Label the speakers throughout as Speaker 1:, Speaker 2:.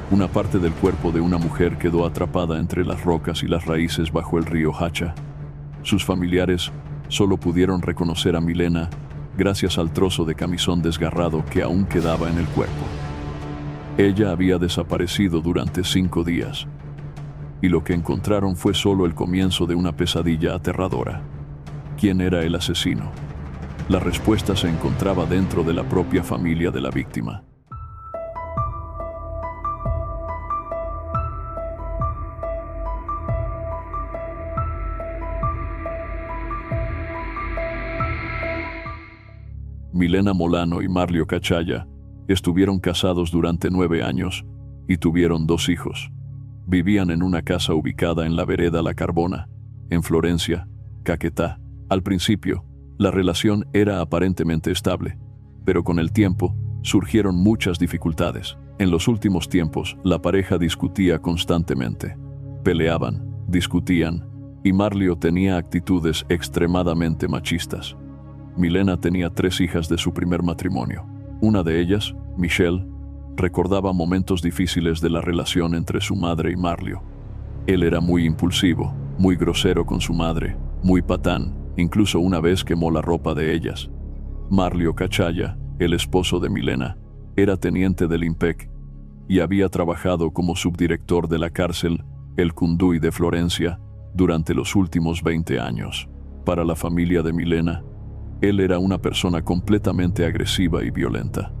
Speaker 1: Una parte del cuerpo de una mujer quedó atrapada entre las rocas y las raíces bajo el río Hacha. Sus familiares solo pudieron reconocer a Milena gracias al trozo de camisón desgarrado que aún quedaba en el cuerpo. Ella había desaparecido durante 5 días, y lo que encontraron fue solo el comienzo de una pesadilla aterradora. ¿Quién era el asesino? La respuesta se encontraba dentro de la propia familia de la víctima. Milena Molano y Marlio Cachaya estuvieron casados durante 9 años y tuvieron 2 hijos. Vivían en una casa ubicada en la vereda La Carbona, en Florencia, Caquetá. Al principio, la relación era aparentemente estable, pero con el tiempo surgieron muchas dificultades. En los últimos tiempos, la pareja discutía constantemente. Peleaban, discutían, y Marlio tenía actitudes extremadamente machistas. Milena tenía 3 hijas de su primer matrimonio. Una de ellas, Michelle, recordaba momentos difíciles de la relación entre su madre y Marlio. Él era muy impulsivo, muy grosero con su madre, muy patán, incluso una vez quemó la ropa de ellas. Marlio Cachaya, el esposo de Milena, era teniente del IMPEC y había trabajado como subdirector de la cárcel El Cunduy de Florencia durante los últimos 20 años. Para la familia de Milena, él era una persona completamente agresiva y violenta.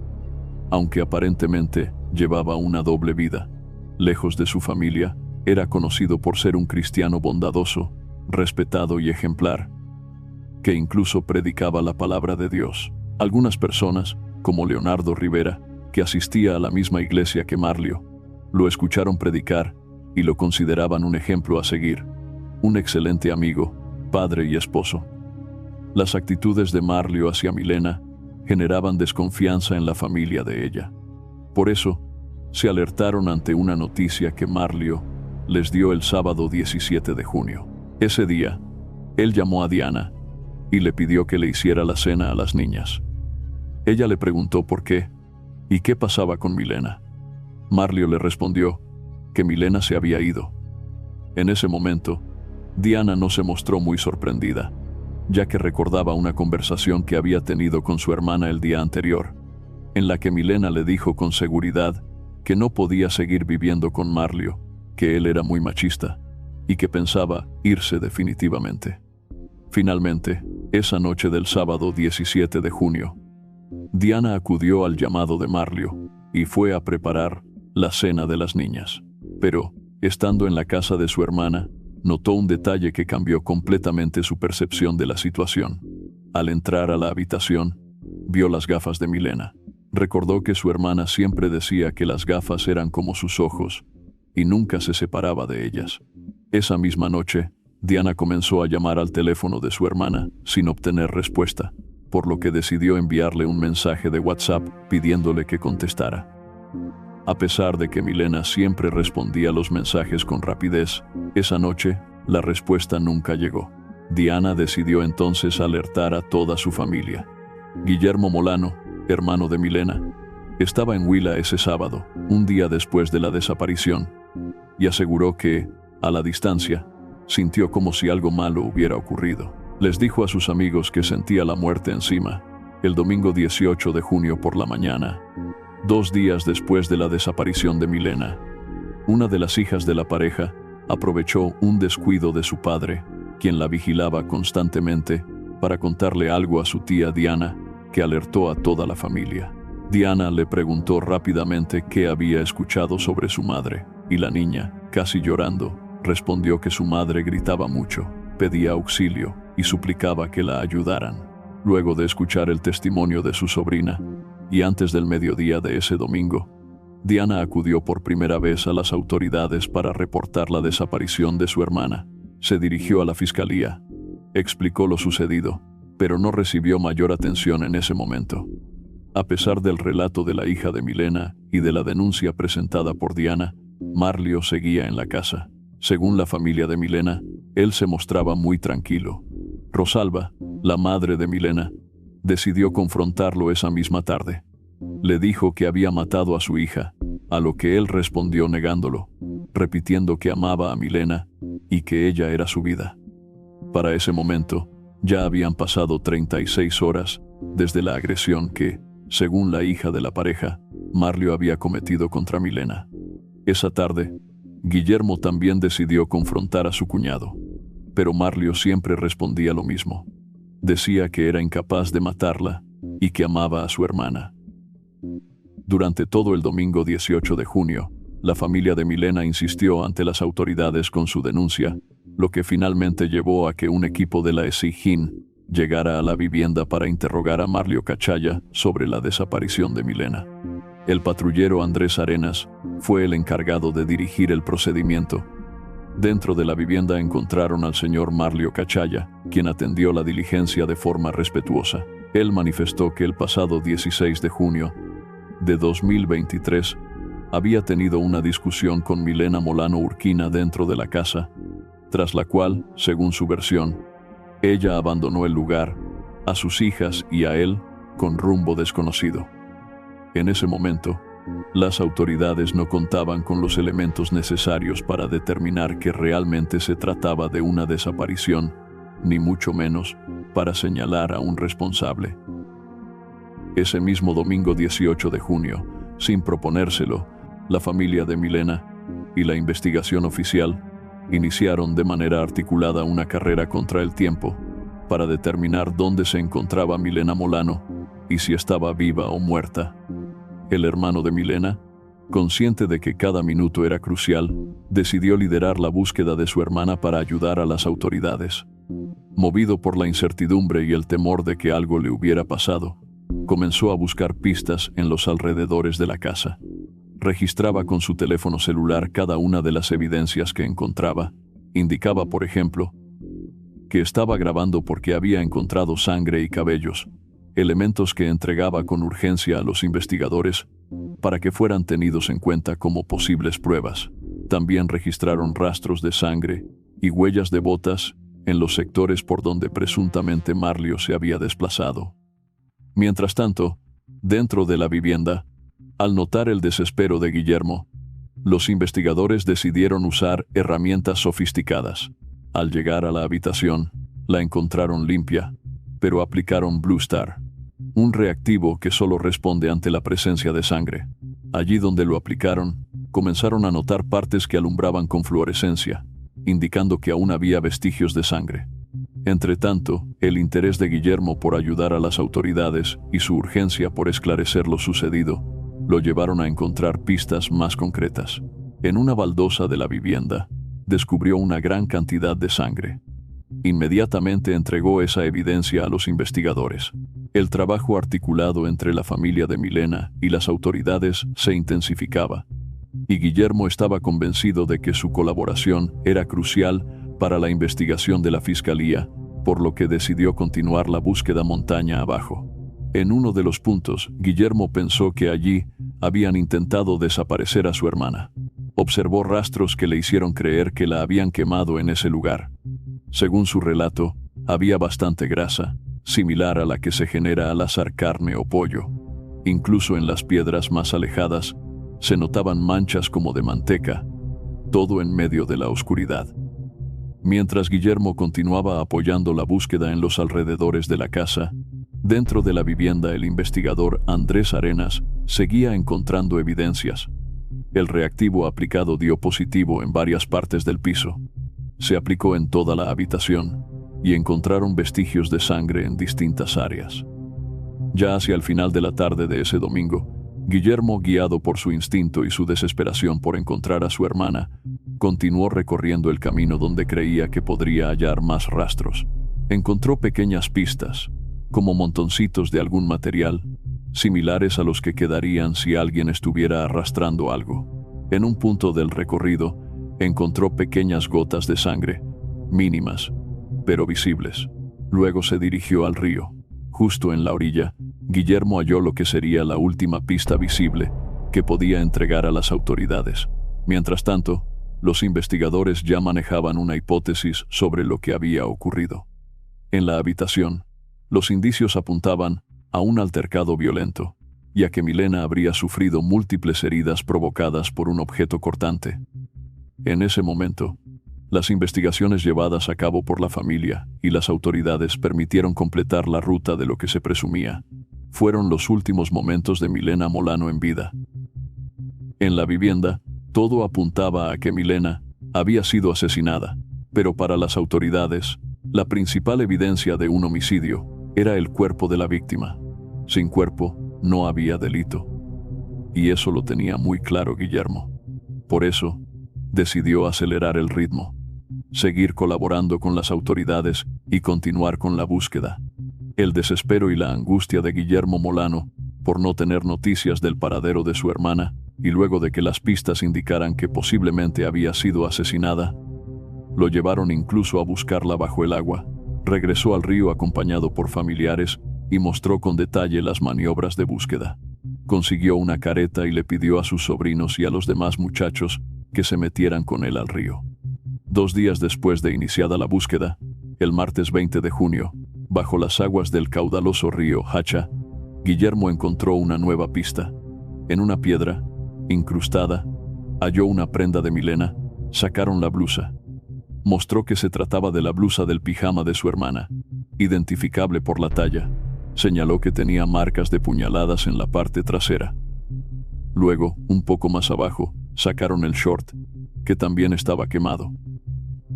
Speaker 1: Aunque aparentemente llevaba una doble vida, lejos de su familia, era conocido por ser un cristiano bondadoso, respetado y ejemplar, que incluso predicaba la palabra de Dios. Algunas personas, como Leonardo Rivera, que asistía a la misma iglesia que Marlio, lo escucharon predicar y lo consideraban un ejemplo a seguir, un excelente amigo, padre y esposo. Las actitudes de Marlio hacia Milena generaban desconfianza en la familia de ella. Por eso, se alertaron ante una noticia que Marlio les dio el sábado 17 de junio. Ese día, él llamó a Diana y le pidió que le hiciera la cena a las niñas. Ella le preguntó por qué y qué pasaba con Milena. Marlio le respondió que Milena se había ido. En ese momento, Diana no se mostró muy sorprendida, ya que recordaba una conversación que había tenido con su hermana el día anterior, en la que Milena le dijo con seguridad que no podía seguir viviendo con Marlio, que él era muy machista y que pensaba irse definitivamente. Finalmente, esa noche del sábado 17 de junio, Diana acudió al llamado de Marlio y fue a preparar la cena de las niñas. Pero, estando en la casa de su hermana, notó un detalle que cambió completamente su percepción de la situación. Al entrar a la habitación, vio las gafas de Milena. Recordó que su hermana siempre decía que las gafas eran como sus ojos y nunca se separaba de ellas. Esa misma noche, Diana comenzó a llamar al teléfono de su hermana sin obtener respuesta, por lo que decidió enviarle un mensaje de WhatsApp pidiéndole que contestara. A pesar de que Milena siempre respondía los mensajes con rapidez, esa noche la respuesta nunca llegó. Diana decidió entonces alertar a toda su familia. Guillermo Molano, hermano de Milena, estaba en Huila ese sábado, un día después de la desaparición, y aseguró que, a la distancia, sintió como si algo malo hubiera ocurrido. Les dijo a sus amigos que sentía la muerte encima, el domingo 18 de junio por la mañana, 2 días después de la desaparición de Milena. Una de las hijas de la pareja aprovechó un descuido de su padre, quien la vigilaba constantemente, para contarle algo a su tía Diana, que alertó a toda la familia. Diana le preguntó rápidamente qué había escuchado sobre su madre, y la niña, casi llorando, respondió que su madre gritaba mucho, pedía auxilio y suplicaba que la ayudaran. Luego de escuchar el testimonio de su sobrina, y antes del mediodía de ese domingo, Diana acudió por primera vez a las autoridades para reportar la desaparición de su hermana. Se dirigió a la fiscalía, explicó lo sucedido, pero no recibió mayor atención en ese momento. A pesar del relato de la hija de Milena y de la denuncia presentada por Diana, Marlio seguía en la casa. Según la familia de Milena, él se mostraba muy tranquilo. Rosalba, la madre de Milena, decidió confrontarlo esa misma tarde. Le dijo que había matado a su hija a lo que él respondió negándolo, repitiendo que amaba a Milena y que ella era su vida. Para ese momento, ya habían pasado 36 horas desde la agresión que, según la hija de la pareja, Marlio había cometido contra Milena. Esa tarde, Guillermo también decidió confrontar a su cuñado, pero Marlio siempre respondía lo mismo. Decía que era incapaz de matarla y que amaba a su hermana. Durante todo el domingo 18 de junio, la familia de Milena insistió ante las autoridades con su denuncia, lo que finalmente llevó a que un equipo de la SIJIN llegara a la vivienda para interrogar a Marlio Cachaya sobre la desaparición de Milena. El patrullero Andrés Arenas fue el encargado de dirigir el procedimiento. Dentro de la vivienda encontraron al señor Marlio Cachaya, quien atendió la diligencia de forma respetuosa. Él manifestó que el pasado 16 de junio de 2023 había tenido una discusión con Milena Molano Urquina dentro de la casa, tras la cual, según su versión, ella abandonó el lugar, a sus hijas y a él, con rumbo desconocido. En ese momento, las autoridades no contaban con los elementos necesarios para determinar que realmente se trataba de una desaparición, ni mucho menos para señalar a un responsable. Ese mismo domingo 18 de junio, sin proponérselo, la familia de Milena y la investigación oficial iniciaron de manera articulada una carrera contra el tiempo para determinar dónde se encontraba Milena Molano y si estaba viva o muerta. El hermano de Milena, consciente de que cada minuto era crucial, decidió liderar la búsqueda de su hermana para ayudar a las autoridades. Movido por la incertidumbre y el temor de que algo le hubiera pasado, comenzó a buscar pistas en los alrededores de la casa. Registraba con su teléfono celular cada una de las evidencias que encontraba. Indicaba, por ejemplo, que estaba grabando porque había encontrado sangre y cabellos, elementos que entregaba con urgencia a los investigadores para que fueran tenidos en cuenta como posibles pruebas. También registraron rastros de sangre y huellas de botas en los sectores por donde presuntamente Marlio se había desplazado. Mientras tanto, dentro de la vivienda, al notar el desespero de Guillermo, los investigadores decidieron usar herramientas sofisticadas. Al llegar a la habitación, la encontraron limpia, pero aplicaron Blue Star, un reactivo que solo responde ante la presencia de sangre. Allí donde lo aplicaron, comenzaron a notar partes que alumbraban con fluorescencia, indicando que aún había vestigios de sangre. Entretanto, el interés de Guillermo por ayudar a las autoridades y su urgencia por esclarecer lo sucedido lo llevaron a encontrar pistas más concretas. En una baldosa de la vivienda, descubrió una gran cantidad de sangre. Inmediatamente entregó esa evidencia a los investigadores. El trabajo articulado entre la familia de Milena y las autoridades se intensificaba, y Guillermo estaba convencido de que su colaboración era crucial para la investigación de la Fiscalía, por lo que decidió continuar la búsqueda montaña abajo. En uno de los puntos, Guillermo pensó que allí habían intentado desaparecer a su hermana. Observó rastros que le hicieron creer que la habían quemado en ese lugar. Según su relato, había bastante grasa, similar a la que se genera al asar carne o pollo. Incluso en las piedras más alejadas, se notaban manchas como de manteca, todo en medio de la oscuridad. Mientras Guillermo continuaba apoyando la búsqueda en los alrededores de la casa, dentro de la vivienda el investigador Andrés Arenas seguía encontrando evidencias. El reactivo aplicado dio positivo en varias partes del piso. Se aplicó en toda la habitación y encontraron vestigios de sangre en distintas áreas. Ya hacia el final de la tarde de ese domingo, Guillermo, guiado por su instinto y su desesperación por encontrar a su hermana, continuó recorriendo el camino donde creía que podría hallar más rastros. Encontró pequeñas pistas, como montoncitos de algún material, similares a los que quedarían si alguien estuviera arrastrando algo. En un punto del recorrido, encontró pequeñas gotas de sangre, mínimas, pero visibles. Luego se dirigió al río. Justo en la orilla, Guillermo halló lo que sería la última pista visible que podía entregar a las autoridades. Mientras tanto, los investigadores ya manejaban una hipótesis sobre lo que había ocurrido. En la habitación, los indicios apuntaban a un altercado violento. ya que Milena habría sufrido múltiples heridas provocadas por un objeto cortante. En ese momento, las investigaciones llevadas a cabo por la familia y las autoridades permitieron completar la ruta de lo que se presumía fueron los últimos momentos de Milena Molano en vida. En la vivienda, todo apuntaba a que Milena había sido asesinada, pero para las autoridades, la principal evidencia de un homicidio era el cuerpo de la víctima. Sin cuerpo, no había delito. Y eso lo tenía muy claro Guillermo. Por eso, decidió acelerar el ritmo, seguir colaborando con las autoridades y continuar con la búsqueda. El desespero y la angustia de Guillermo Molano por no tener noticias del paradero de su hermana, y luego de que las pistas indicaran que posiblemente había sido asesinada, lo llevaron incluso a buscarla bajo el agua. Regresó al río acompañado por familiares y mostró con detalle las maniobras de búsqueda. Consiguió una careta y le pidió a sus sobrinos y a los demás muchachos que se metieran con él al río. 2 días después de iniciada la búsqueda, el martes 20 de junio, bajo las aguas del caudaloso río Hacha, Guillermo encontró una nueva pista. En una piedra, incrustada, halló una prenda de Milena. Sacaron la blusa. Mostró que se trataba de la blusa del pijama de su hermana, identificable por la talla. Señaló que tenía marcas de puñaladas en la parte trasera. Luego, un poco más abajo, sacaron el short, que también estaba quemado.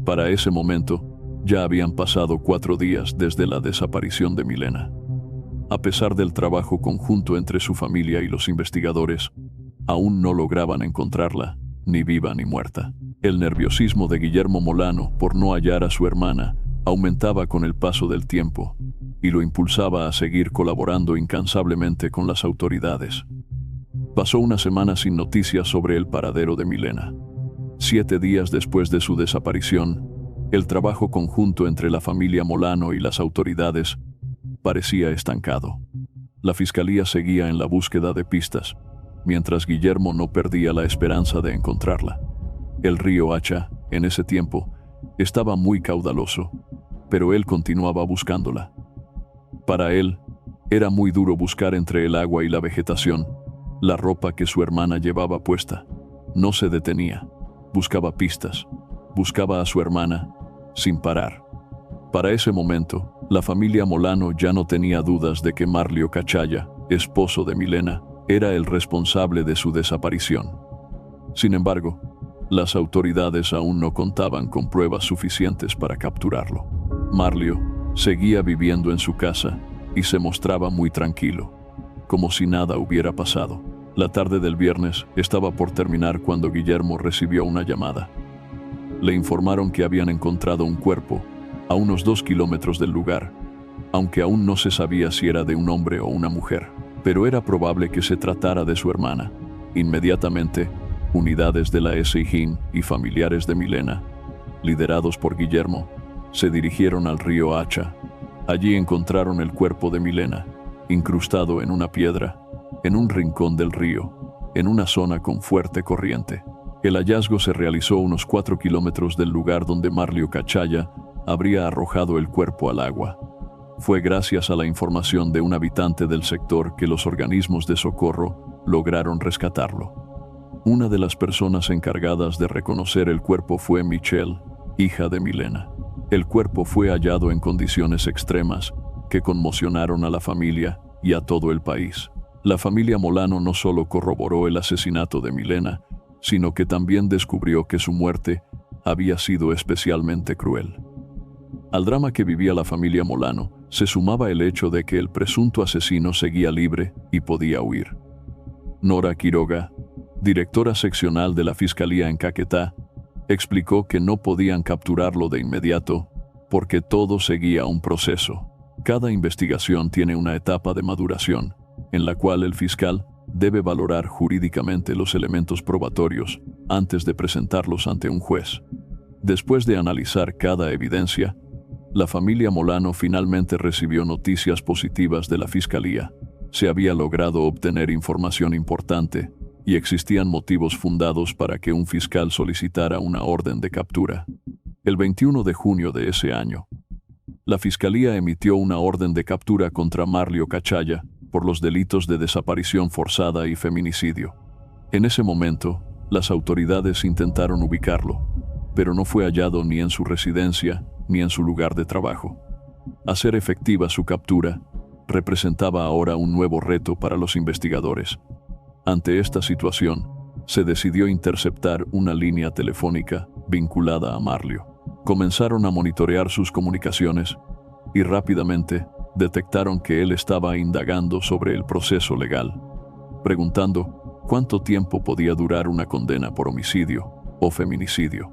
Speaker 1: Para ese momento, ya habían pasado 4 días desde la desaparición de Milena. A pesar del trabajo conjunto entre su familia y los investigadores, aún no lograban encontrarla, ni viva ni muerta. El nerviosismo de Guillermo Molano por no hallar a su hermana aumentaba con el paso del tiempo y lo impulsaba a seguir colaborando incansablemente con las autoridades. Pasó una semana sin noticias sobre el paradero de Milena. 7 días después de su desaparición, el trabajo conjunto entre la familia Molano y las autoridades parecía estancado. La fiscalía seguía en la búsqueda de pistas, mientras Guillermo no perdía la esperanza de encontrarla. El río Hacha, en ese tiempo, estaba muy caudaloso, pero él continuaba buscándola. Para él, era muy duro buscar entre el agua y la vegetación la ropa que su hermana llevaba puesta. No se detenía, buscaba pistas, buscaba a su hermana, sin parar. Para ese momento, la familia Molano ya no tenía dudas de que Marlio Cachaya, esposo de Milena, era el responsable de su desaparición. Sin embargo, las autoridades aún no contaban con pruebas suficientes para capturarlo. Marlio seguía viviendo en su casa y se mostraba muy tranquilo, como si nada hubiera pasado. La tarde del viernes estaba por terminar cuando Guillermo recibió una llamada. Le informaron que habían encontrado un cuerpo a unos 2 kilómetros del lugar, aunque aún no se sabía si era de un hombre o una mujer, pero era probable que se tratara de su hermana. Inmediatamente, unidades de la SIJIN y familiares de Milena, liderados por Guillermo, se dirigieron al río Hacha. Allí encontraron el cuerpo de Milena, incrustado en una piedra, en un rincón del río, en una zona con fuerte corriente. El hallazgo se realizó a unos 4 kilómetros del lugar donde Marlio Cachaya habría arrojado el cuerpo al agua. Fue gracias a la información de un habitante del sector que los organismos de socorro lograron rescatarlo. Una de las personas encargadas de reconocer el cuerpo fue Michelle, hija de Milena. El cuerpo fue hallado en condiciones extremas que conmocionaron a la familia y a todo el país. La familia Molano no solo corroboró el asesinato de Milena, sino que también descubrió que su muerte había sido especialmente cruel. Al drama que vivía la familia Molano se sumaba el hecho de que el presunto asesino seguía libre y podía huir. Nora Quiroga, directora seccional de la Fiscalía en Caquetá, explicó que no podían capturarlo de inmediato porque todo seguía un proceso. Cada investigación tiene una etapa de maduración, en la cual el fiscal debe valorar jurídicamente los elementos probatorios antes de presentarlos ante un juez. Después de analizar cada evidencia, la familia Molano finalmente recibió noticias positivas de la Fiscalía. Se había logrado obtener información importante y existían motivos fundados para que un fiscal solicitara una orden de captura. El 21 de junio de ese año, la Fiscalía emitió una orden de captura contra Marlio Cachaya, por los delitos de desaparición forzada y feminicidio. En ese momento, las autoridades intentaron ubicarlo, pero no fue hallado ni en su residencia ni en su lugar de trabajo. Hacer efectiva su captura representaba ahora un nuevo reto para los investigadores. Ante esta situación, se decidió interceptar una línea telefónica vinculada a Marlio. Comenzaron a monitorear sus comunicaciones y rápidamente detectaron que él estaba indagando sobre el proceso legal, preguntando cuánto tiempo podía durar una condena por homicidio o feminicidio.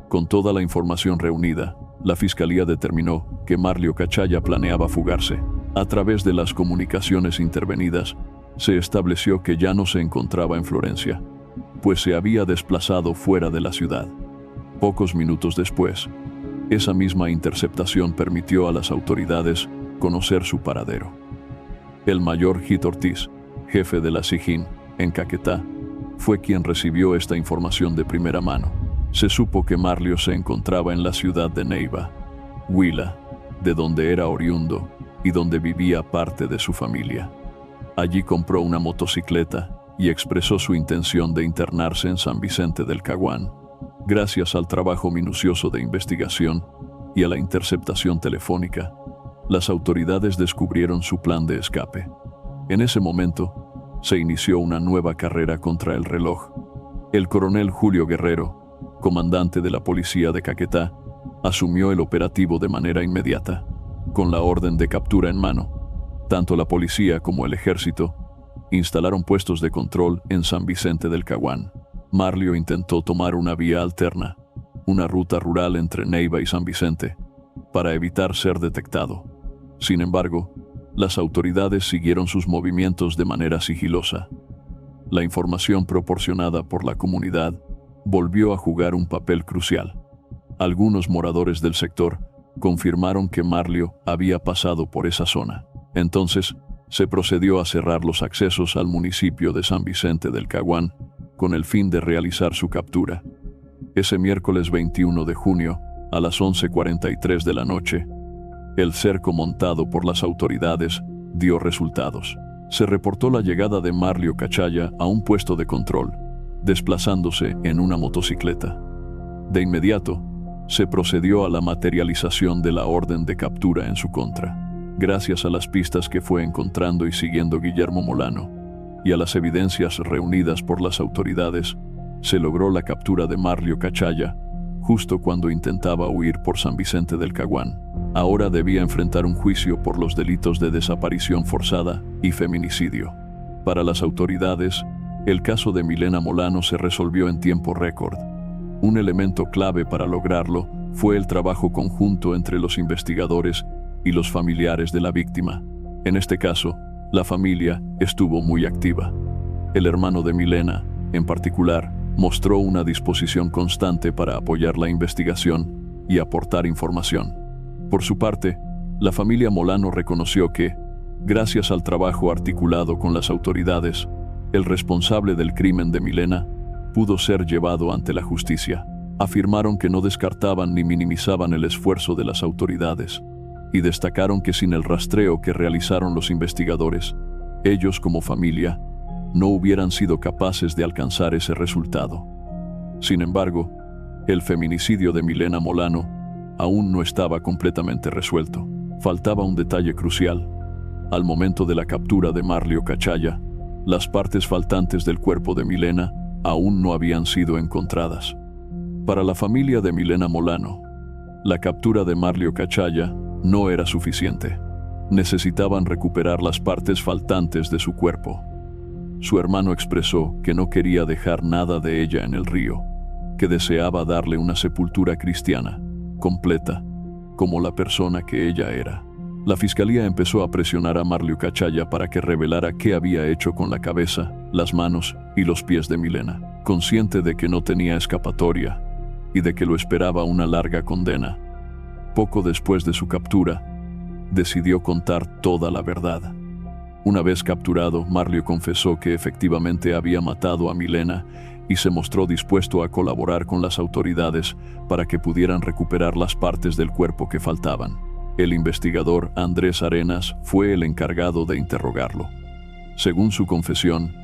Speaker 1: Con toda la información reunida, la fiscalía determinó que Marlio Cachaya planeaba fugarse. A través de las comunicaciones intervenidas, se estableció que ya no se encontraba en Florencia, pues se había desplazado fuera de la ciudad. Pocos minutos después, esa misma interceptación permitió a las autoridades conocer su paradero. El mayor Hit Ortiz, jefe de la SIJIN en Caquetá, fue quien recibió esta información de primera mano. Se supo que Marlio se encontraba en la ciudad de Neiva, Huila, de donde era oriundo y donde vivía parte de su familia. Allí compró una motocicleta y expresó su intención de internarse en San Vicente del Caguán. Gracias al trabajo minucioso de investigación y a la interceptación telefónica, las autoridades descubrieron su plan de escape. En ese momento, se inició una nueva carrera contra el reloj. El coronel Julio Guerrero, comandante de la policía de Caquetá, asumió el operativo de manera inmediata, con la orden de captura en mano. Tanto la policía como el ejército instalaron puestos de control en San Vicente del Caguán. Marlio intentó tomar una vía alterna, una ruta rural entre Neiva y San Vicente, para evitar ser detectado. Sin embargo, las autoridades siguieron sus movimientos de manera sigilosa. La información proporcionada por la comunidad volvió a jugar un papel crucial. Algunos moradores del sector confirmaron que Marlio había pasado por esa zona. Entonces, se procedió a cerrar los accesos al municipio de San Vicente del Caguán con el fin de realizar su captura. Ese miércoles 21 de junio, a las 11:43 de la noche, el cerco montado por las autoridades dio resultados. Se reportó la llegada de Marlio Cachaya a un puesto de control, desplazándose en una motocicleta. De inmediato, se procedió a la materialización de la orden de captura en su contra. Gracias a las pistas que fue encontrando y siguiendo Guillermo Molano, y a las evidencias reunidas por las autoridades, se logró la captura de Marlio Cachaya, justo cuando intentaba huir por San Vicente del Caguán. Ahora debía enfrentar un juicio por los delitos de desaparición forzada y feminicidio. Para las autoridades, el caso de Milena Molano se resolvió en tiempo récord. Un elemento clave para lograrlo fue el trabajo conjunto entre los investigadores y los familiares de la víctima. En este caso, la familia estuvo muy activa. El hermano de Milena, en particular, mostró una disposición constante para apoyar la investigación y aportar información. Por su parte, la familia Molano reconoció que, gracias al trabajo articulado con las autoridades, el responsable del crimen de Milena pudo ser llevado ante la justicia. Afirmaron que no descartaban ni minimizaban el esfuerzo de las autoridades, y destacaron que sin el rastreo que realizaron los investigadores, ellos como familia no hubieran sido capaces de alcanzar ese resultado. Sin embargo, el feminicidio de Milena Molano aún no estaba completamente resuelto. Faltaba un detalle crucial. Al momento de la captura de Marlio Cachaya, las partes faltantes del cuerpo de Milena aún no habían sido encontradas. Para la familia de Milena Molano, la captura de Marlio Cachaya no era suficiente. Necesitaban recuperar las partes faltantes de su cuerpo. Su hermano expresó que no quería dejar nada de ella en el río, que deseaba darle una sepultura cristiana, completa, como la persona que ella era. La fiscalía empezó a presionar a Marlio Cachaya para que revelara qué había hecho con la cabeza, las manos y los pies de Milena. Consciente de que no tenía escapatoria y de que lo esperaba una larga condena, poco después de su captura, decidió contar toda la verdad. Una vez capturado, Marlio confesó que efectivamente había matado a Milena y se mostró dispuesto a colaborar con las autoridades para que pudieran recuperar las partes del cuerpo que faltaban. El investigador Andrés Arenas fue el encargado de interrogarlo. Según su confesión,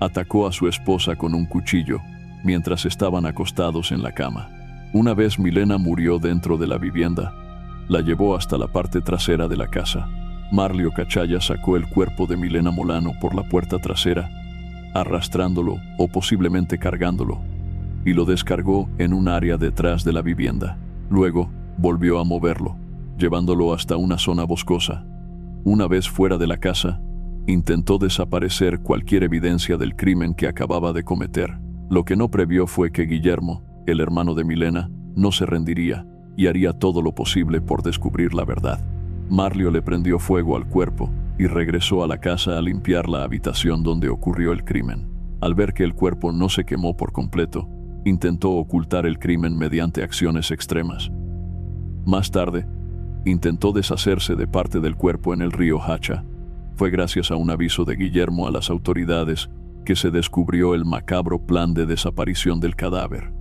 Speaker 1: atacó a su esposa con un cuchillo mientras estaban acostados en la cama. Una vez Milena murió dentro de la vivienda, la llevó hasta la parte trasera de la casa. Marlio Cachaya sacó el cuerpo de Milena Molano por la puerta trasera, arrastrándolo o posiblemente cargándolo, y lo descargó en un área detrás de la vivienda. Luego, volvió a moverlo, llevándolo hasta una zona boscosa. Una vez fuera de la casa, intentó desaparecer cualquier evidencia del crimen que acababa de cometer. Lo que no previó fue que Guillermo, el hermano de Milena, no se rendiría y haría todo lo posible por descubrir la verdad. Marlio le prendió fuego al cuerpo y regresó a la casa a limpiar la habitación donde ocurrió el crimen. Al ver que el cuerpo no se quemó por completo, intentó ocultar el crimen mediante acciones extremas. Más tarde, intentó deshacerse de parte del cuerpo en el río Hacha. Fue gracias a un aviso de Guillermo a las autoridades que se descubrió el macabro plan de desaparición del cadáver.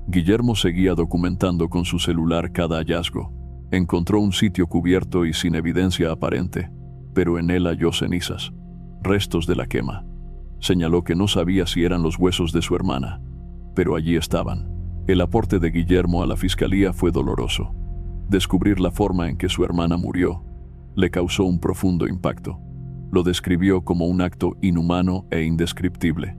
Speaker 1: Guillermo seguía documentando con su celular cada hallazgo. Encontró un sitio cubierto y sin evidencia aparente, pero en él halló cenizas, restos de la quema. Señaló que no sabía si eran los huesos de su hermana, pero allí estaban. El aporte de Guillermo a la fiscalía fue doloroso. Descubrir la forma en que su hermana murió le causó un profundo impacto. Lo describió como un acto inhumano e indescriptible.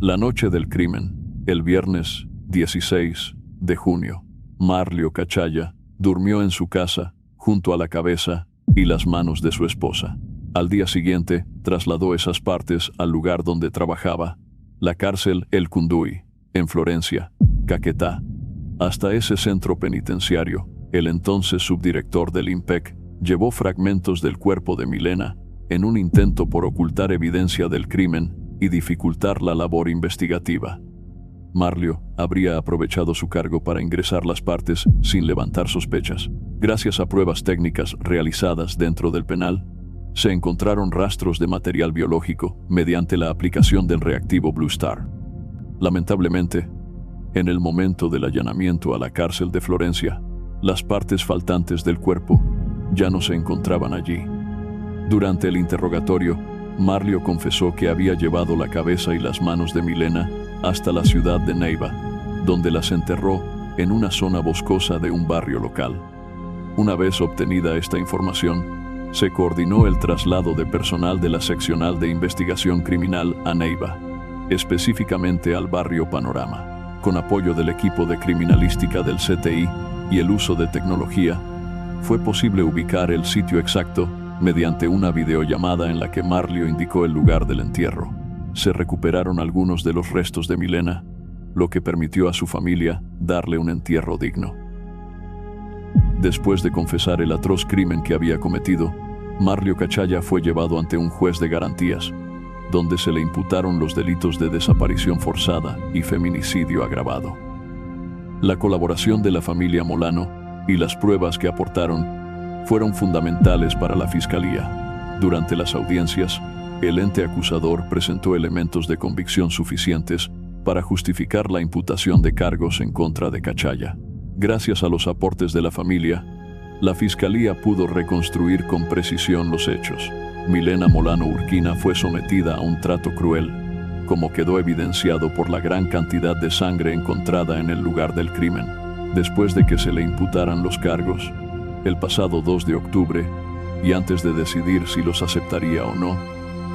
Speaker 1: La noche del crimen, el viernes 16 de junio, Marlio Cachaya durmió en su casa, junto a la cabeza y las manos de su esposa. Al día siguiente, trasladó esas partes al lugar donde trabajaba, la cárcel El Cunduy, en Florencia, Caquetá. Hasta ese centro penitenciario, el entonces subdirector del IMPEC llevó fragmentos del cuerpo de Milena en un intento por ocultar evidencia del crimen y dificultar la labor investigativa. Marlio habría aprovechado su cargo para ingresar las partes sin levantar sospechas. Gracias a pruebas técnicas realizadas dentro del penal, se encontraron rastros de material biológico mediante la aplicación del reactivo Blue Star. Lamentablemente, en el momento del allanamiento a la cárcel de Florencia, las partes faltantes del cuerpo ya no se encontraban allí. Durante el interrogatorio, Marlio confesó que había llevado la cabeza y las manos de Milena hasta la ciudad de Neiva, donde las enterró en una zona boscosa de un barrio local. Una vez obtenida esta información, se coordinó el traslado de personal de la Seccional de Investigación Criminal a Neiva, específicamente al barrio Panorama. Con apoyo del equipo de criminalística del CTI y el uso de tecnología, fue posible ubicar el sitio exacto mediante una videollamada en la que Marlio indicó el lugar del entierro. Se recuperaron algunos de los restos de Milena, lo que permitió a su familia darle un entierro digno. Después de confesar el atroz crimen que había cometido, Marlio Cachaya fue llevado ante un juez de garantías, donde se le imputaron los delitos de desaparición forzada y feminicidio agravado. La colaboración de la familia Molano y las pruebas que aportaron fueron fundamentales para la fiscalía. Durante las audiencias, el ente acusador presentó elementos de convicción suficientes para justificar la imputación de cargos en contra de Cachaya. Gracias a los aportes de la familia, la fiscalía pudo reconstruir con precisión los hechos. Milena Molano Urquina fue sometida a un trato cruel, como quedó evidenciado por la gran cantidad de sangre encontrada en el lugar del crimen. Después de que se le imputaran los cargos, el pasado 2 de octubre, y antes de decidir si los aceptaría o no,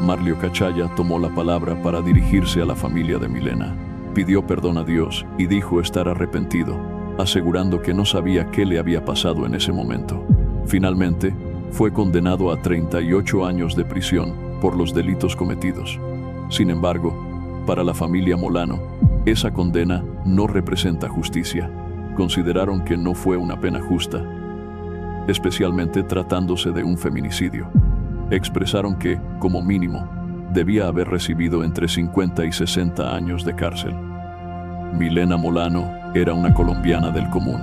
Speaker 1: Marlio Cachaya tomó la palabra para dirigirse a la familia de Milena. Pidió perdón a Dios y dijo estar arrepentido, asegurando que no sabía qué le había pasado en ese momento. Finalmente, fue condenado a 38 años de prisión por los delitos cometidos. Sin embargo, para la familia Molano, esa condena no representa justicia. Consideraron que no fue una pena justa, especialmente tratándose de un feminicidio. Expresaron que, como mínimo, debía haber recibido entre 50 y 60 años de cárcel. Milena Molano era una colombiana del común.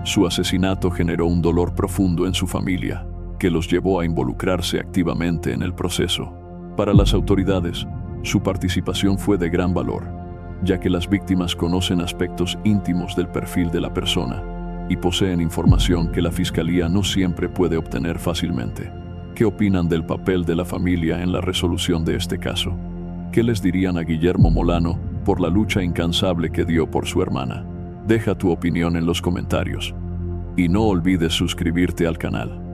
Speaker 1: Su asesinato generó un dolor profundo en su familia, que los llevó a involucrarse activamente en el proceso. Para las autoridades, su participación fue de gran valor, ya que las víctimas conocen aspectos íntimos del perfil de la persona y poseen información que la fiscalía no siempre puede obtener fácilmente. ¿Qué opinan del papel de la familia en la resolución de este caso? ¿Qué les dirían a Guillermo Molano por la lucha incansable que dio por su hermana? Deja tu opinión en los comentarios. Y no olvides suscribirte al canal.